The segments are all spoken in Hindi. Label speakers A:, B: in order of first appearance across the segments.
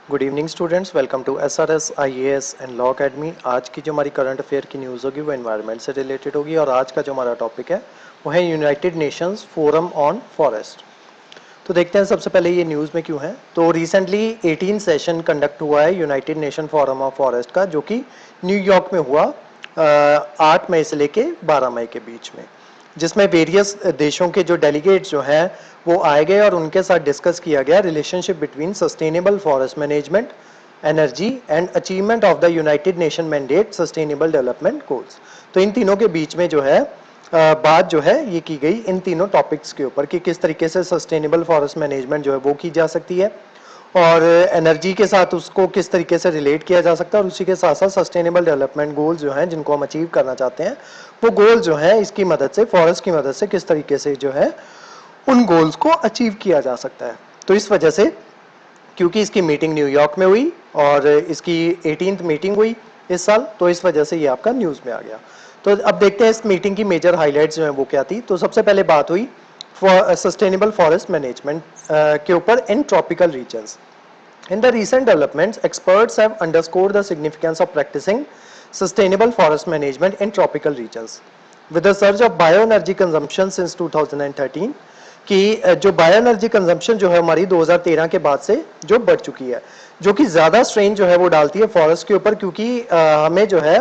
A: Good evening students, welcome to SRS IAS and law academy. आज की जो हमारी करंट अफेयर की न्यूज़ होगी वो एनवायरनमेंट से रिलेटेड होगी और आज का जो हमारा टॉपिक है वो है United Nations forum on forest. तो देखते हैं सबसे पहले ये न्यूज़ में क्यों है। तो रिसेंटली 18 सेशन कंडक्ट हुआ है United Nation forum on forest का, जो कि न्यूयॉर्क में हुआ 8 मई से लेके 12 मई के बीच में, जिसमें वेरियस देशों के जो डेलीगेट्स जो हैं वो आए गए और उनके साथ डिस्कस किया गया relationship between sustainable forest management, energy and achievement of the United nation mandate sustainable development goals. तो इन तीनों के बीच में जो है बात जो है ये की गई इन तीनों टॉपिक्स के ऊपर कि किस तरीके से सस्टेनेबल फॉरेस्ट मैनेजमेंट जो है वो की जा सकती है और एनर्जी के साथ उसको किस तरीके से रिलेट किया जा सकता है, और उसी के साथ साथ सस्टेनेबल डेवलपमेंट गोल्स जो हैं जिनको हम अचीव करना चाहते हैं वो गोल्स जो हैं इसकी मदद से, फॉरेस्ट की मदद से किस तरीके से जो है उन गोल्स को अचीव किया जा सकता है। तो इस वजह से, क्योंकि इसकी मीटिंग न्यूयॉर्क में हुई और इसकी 18th मीटिंग हुई इस साल, तो इस वजह से ये आपका न्यूज़ में आ गया। तो अब देखते हैं इस मीटिंग की मेजर हाइलाइट्स जो हैं वो क्या थी। तो सबसे पहले बात हुई सस्टेनेबल फॉरेस्ट मैनेजमेंट के ऊपर in tropical regions. In the recent developments, experts have underscored the significance of practicing sustainable forest management in tropical regions. With the surge of bioenergy consumption since 2013, कि जो बायोएनर्जी कंजम्पशन जो है हमारी 2013 के बाद से जो बढ़ चुकी है, जो कि ज़्यादा स्ट्रेन जो है वो डालती है फॉरेस्ट के ऊपर, क्योंकि हमें जो है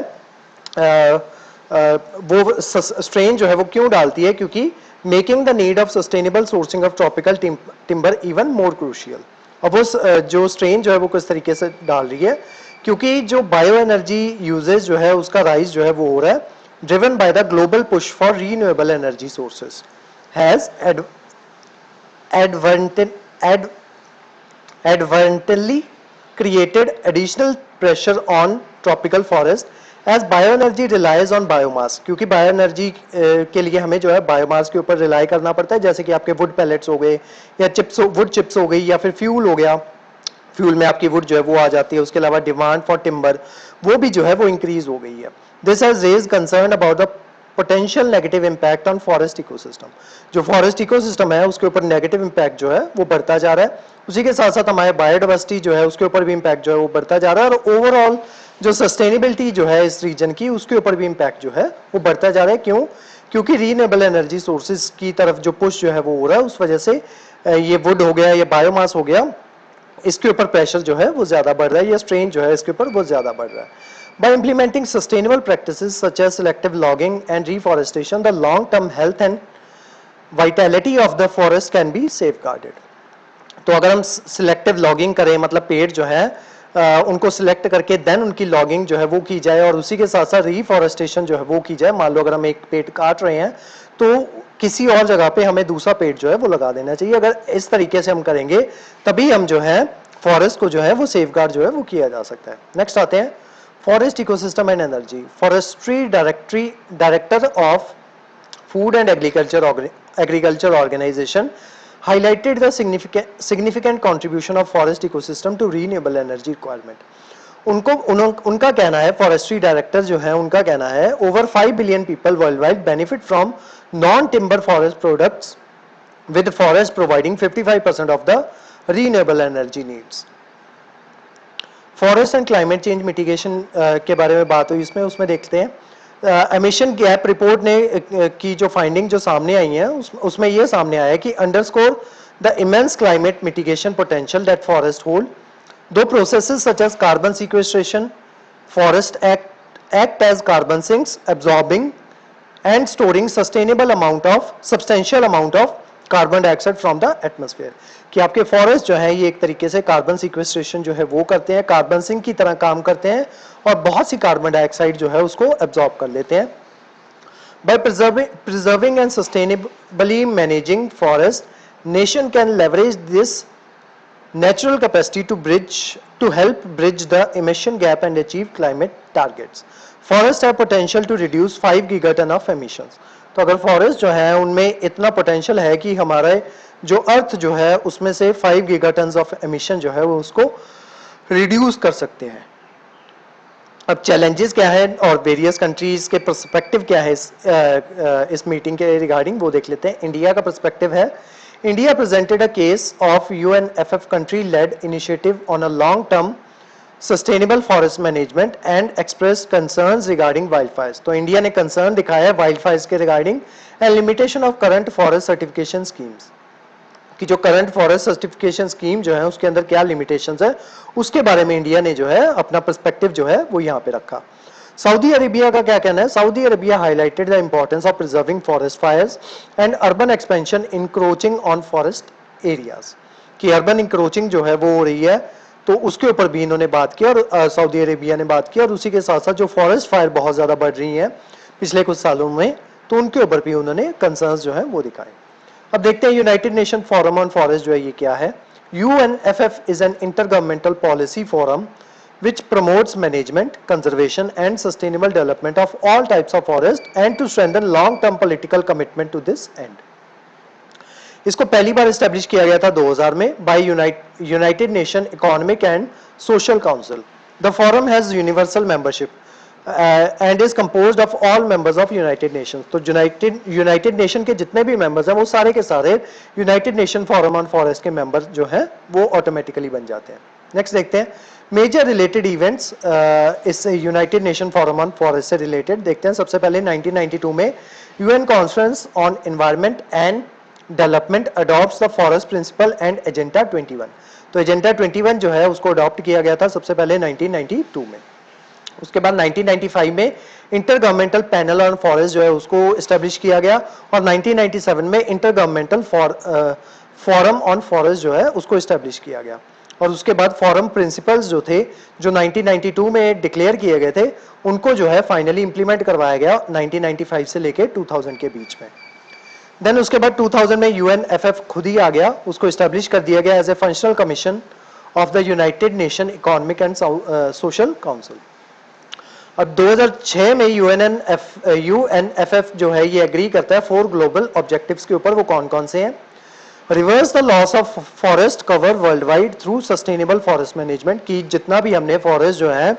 A: वो स्ट्रेन जो है वो क्यों डालती है, क्योंकि making the need of sustainable sourcing of tropical timber even more crucial. अब वो जो स्ट्रेन जो है वो किस तरीके से डाल रही है, क्योंकि जो बायो एनर्जी यूजेज जो है उसका राइज जो है वो हो रहा है, driven by the global push for renewable energy sources has advertently created additional pressure on tropical forest as bioenergy relies on biomass। क्योंकि बायोएनर्जी के लिए हमें जो है बायोमास के ऊपर रिलाई करना पड़ता है, जैसे कि आपके वुड पैलेट्स हो गए या वुड चिप्स हो गई या फिर फ्यूल हो गया। फ्यूल में आपकी वुड जो है वो आ जाती है। उसके अलावा डिमांड फॉर टिम्बर वो भी जो है वो इंक्रीज हो गई है। This has raised concern about the potential negative impact on forest ecosystem. जो फॉरेस्ट इकोसिस्टम है उसके ऊपर नेगेटिव इम्पैक्ट जो है वो बढ़ता जा रहा है। उसी के साथ साथ हमारे बायोडाइवर्सिटी जो है उसके ऊपर भी इम्पैक्ट जो है वो बढ़ता जा रहा है, और ओवरऑल जो सस्टेनेबिलिटी जो है इस रीजन की उसके ऊपर भी इम्पैक्ट जो है वो बढ़ता जा रहा है। क्यों? क्योंकि रीनेबल एनर्जी सोर्सेज की तरफ जो पुश जो है वो हो रहा है, उस वजह से ये वुड हो गया, ये बायोमास हो गया, इसके ऊपर प्रेशर जो है वो ज्यादा बढ़ रहा है, या स्ट्रेन जो है इसके ऊपर वो ज्यादा बढ़ रहा है। By implementing sustainable practices such as selective logging and reforestation, the long-term health and vitality of the forest can be safeguarded। तो अगर हम सिलेक्टिव लॉगिंग करें, मतलब पेड़ जो है उनको सिलेक्ट करके देन उनकी लॉगिंग जो है वो की जाए, और उसी के साथ साथ रीफॉरेस्टेशन जो है वो की जाए। मान लो अगर हम एक पेड़ काट रहे हैं तो किसी और जगह पे हमें दूसरा पेड़ जो है वो लगा देना चाहिए। अगर इस तरीके से हम करेंगे तभी हम जो है फॉरेस्ट को जो है वो सेफगार्ड जो है वो किया जा सकता है। नेक्स्ट आते हैं forest ecosystem and energy. Forestry director of food and agriculture organisation highlighted the significant contribution of forest ecosystem to renewable energy requirement। उनका कहना है, फॉरेस्ट्री डायरेक्टर जो है उनका कहना है, over 5 billion people world wide benefit from non timber forest products with forest providing 55% of the renewable energy needs. Forest and climate change mitigation के बारे में बात हुई इसमें, उसमें देखते हैं एमिशन गैप रिपोर्ट ने की जो फाइंडिंग जो सामने आई है उसमें ये सामने आया कि underscore the immense climate mitigation potential that forest hold, दो processes such as carbon sequestration, forest act as carbon sinks absorbing and storing substantial amount of carbon dioxide from the atmosphere. कि आपके फॉरेस्ट जो है ये एक तरीके से कार्बन सीक्वेस्ट्रेशन जो है वो करते हैं, कार्बन सिंक की तरह काम करते हैं और बहुत सी कार्बन डाइऑक्साइड जो है उसको एब्जॉर्ब कर लेते हैं। By preserving and sustainably managing forest, nation can leverage this natural capacity to help bridge the emission gap and achieve climate targets. Forests have potential to reduce 5 gigaton of emissions। तो अगर फॉरेस्ट जो है उनमें इतना पोटेंशियल है कि हमारे जो अर्थ जो है उसमें से 5 gigatons ऑफ एमिशन जो है वो उसको रिड्यूस कर सकते हैं। अब चैलेंजेस क्या है और वेरियस कंट्रीज के पर्सपेक्टिव क्या है इस मीटिंग के रिगार्डिंग, वो देख लेते हैं। इंडिया का पर्सपेक्टिव है India presented a case of UNFF country-led initiative on a long-term sustainable forest management and expressed concerns regarding wildfires. तो इंडिया ने कंसर्न दिखाया है wildfires के regarding and limitation of current forest certification schemes, कि जो करंट फॉरेस्ट सर्टिफिकेशन स्कीम जो है उसके अंदर क्या लिमिटेशंस है उसके बारे में इंडिया ने जो है अपना पर्सपेक्टिव जो है वो यहाँ पे रखा। सऊदी अरेबिया का क्या कहना है? Saudi Arabia highlighted the importance of preserving forest fires and urban expansion encroaching on forest areas, कि अर्बन इंक्रोचिंग जो है वो हो रही है, तो उसके ऊपर भी इन्होंने बात की और सऊदी अरेबिया ने बात की, और उसी के साथ साथ जो फॉरेस्ट फायर बहुत ज़्यादा बढ़ रही हैं पिछले कुछ सालों में, तो उनके ऊपर भी उन्होंने कंसर्न्स जो है वो दिखाए। अब देखते हैं United Nation forum on forest जो है ये क्या है। UNFF is an intergovernmental policy forum which promotes management, conservation and sustainable development of all types of forest and to strengthen long-term political commitment to this end. इसको पहली बार एस्टेब्लिश किया गया था 2000 में by United Nation economic and social council. The forum has universal membership and is composed of all members of United Nations. तो यूनाइटेड नेशन के जितने भी मेंबर्स हैं वो सारे के सारे United Nation forum on forest के मेंबर जो हैं वो ऑटोमेटिकली बन जाते हैं। नेक्स्ट देखते हैं मेजर रिलेटेड इवेंट्स इस United Nation forum on forest से रिलेटेड देखते हैं। सबसे पहले 1992 में UN conference on environment and development adopts the forest principle and agenda 21। तो एजेंडा 21 जो है उसको अडॉप्ट किया गया था सबसे पहले 1992 में। उसके बाद 1995 में inter governmental panel on forest जो है उसको एस्टेब्लिश किया गया और 1997 में inter governmental forum on forest जो है उसको एस्टेब्लिश किया गया। और उसके बाद फॉरम प्रिंसिपल्स जो थे जो 1992 में डिक्लेयर किए गए थे उनको जो है फाइनली इंप्लीमेंट करवाया गया 1995 से लेके 2000 के बीच में। देन उसके बाद 2000 में UNFF खुद ही आ गया, उसको एस्टेब्लिश कर दिया गया as a functional commission of the United Nation economic and social council. अब 2006 में UNFF जो है ये एग्री करता है 4 ग्लोबल ऑब्जेक्टिव्स के ऊपर। वो कौन कौन से हैं? Reverse the loss of forest cover world wide through sustainable forest management, की जितना भी हमने फॉरेस्ट जो है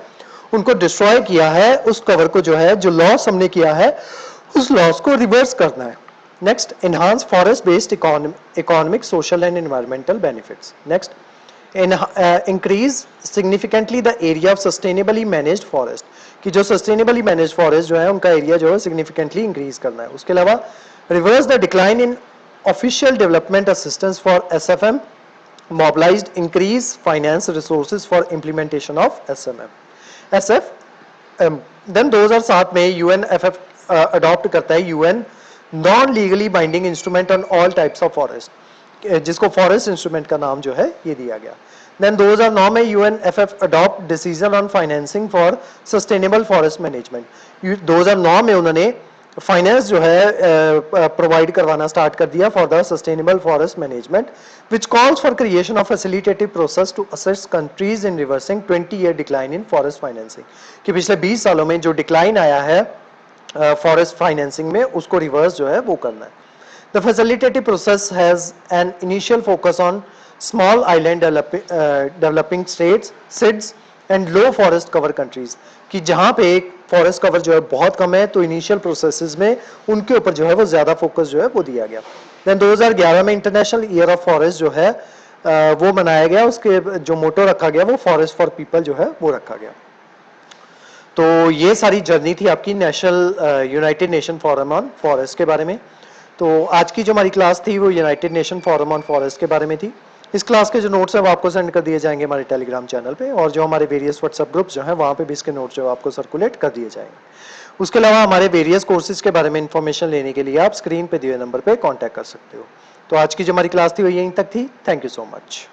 A: उनको डिस्ट्रॉय किया है उस कवर को जो है जो लॉस हमने किया है उस लॉस को रिवर्स करना है। Next enhance forest based economic social and environmental benefits. Next increase significantly the area of sustainably managed forest, कि जो सस्टेनेबली मैनेज्ड फॉरेस्ट जो है उनका एरिया जो है सिग्निफिकेंटली इंक्रीज करना है। उसके अलावा reverse the decline in official development assistance for SFM, mobilised increase finance resources for implementation of SFM। Then 2007 में UNFF अडॉप्ट करता है UN non legally binding instrument on all types of forest, जिसको फॉरेस्ट इंस्ट्रूमेंट का नाम जो है ये दिया गया। देन 2009 में UNFF adopt decision on financing for sustainable forest management. 2009 में उन्होंने फाइनेंस जो है प्रोवाइड करवाना स्टार्ट कर दिया for the sustainable forest management which calls for creation of facilitative process to assist countries in reversing 20-year decline in forest financing, कि पिछले 20 सालों में जो डिक्लाइन आया है फॉरेस्ट फाइनेंसिंग में उसको रिवर्स जो है वो करना है। The facilitative process has an initial focus on small island developing states, seeds and low forest cover countries, कि जहां पे एक फॉरेस्ट कवर जो है बहुत कम है तो इनिशियल प्रोसेसेस में उनके ऊपर जो है वो ज्यादा फोकस जो है वो दिया गया। देन 2011 में इंटरनेशनल ईयर ऑफ फॉरेस्ट जो है वो मनाया गया, उसके जो मोटो रखा गया वो फॉरेस्ट फॉर पीपल जो है वो रखा गया। तो ये सारी जर्नी थी आपकी national United Nation forum on forest के बारे में। तो आज की जो हमारी क्लास थी वो United Nation forum on forest के बारे में थी। इस क्लास के जो नोट्स हैं वो आपको सेंड कर दिए जाएंगे हमारे टेलीग्राम चैनल पे, और जो हमारे वेरियस व्हाट्सएप ग्रुप्स जो हैं वहाँ पे भी इसके नोट्स जो आपको सर्कुलेट कर दिए जाएंगे। उसके अलावा हमारे वेरियस कोर्सेज के बारे में इंफॉर्मेशन लेने के लिए आप स्क्रीन पे दिए नंबर पे कॉन्टैक्ट कर सकते हो। तो आज की जो हमारी क्लास थी वो यहीं तक थी। Thank you so much.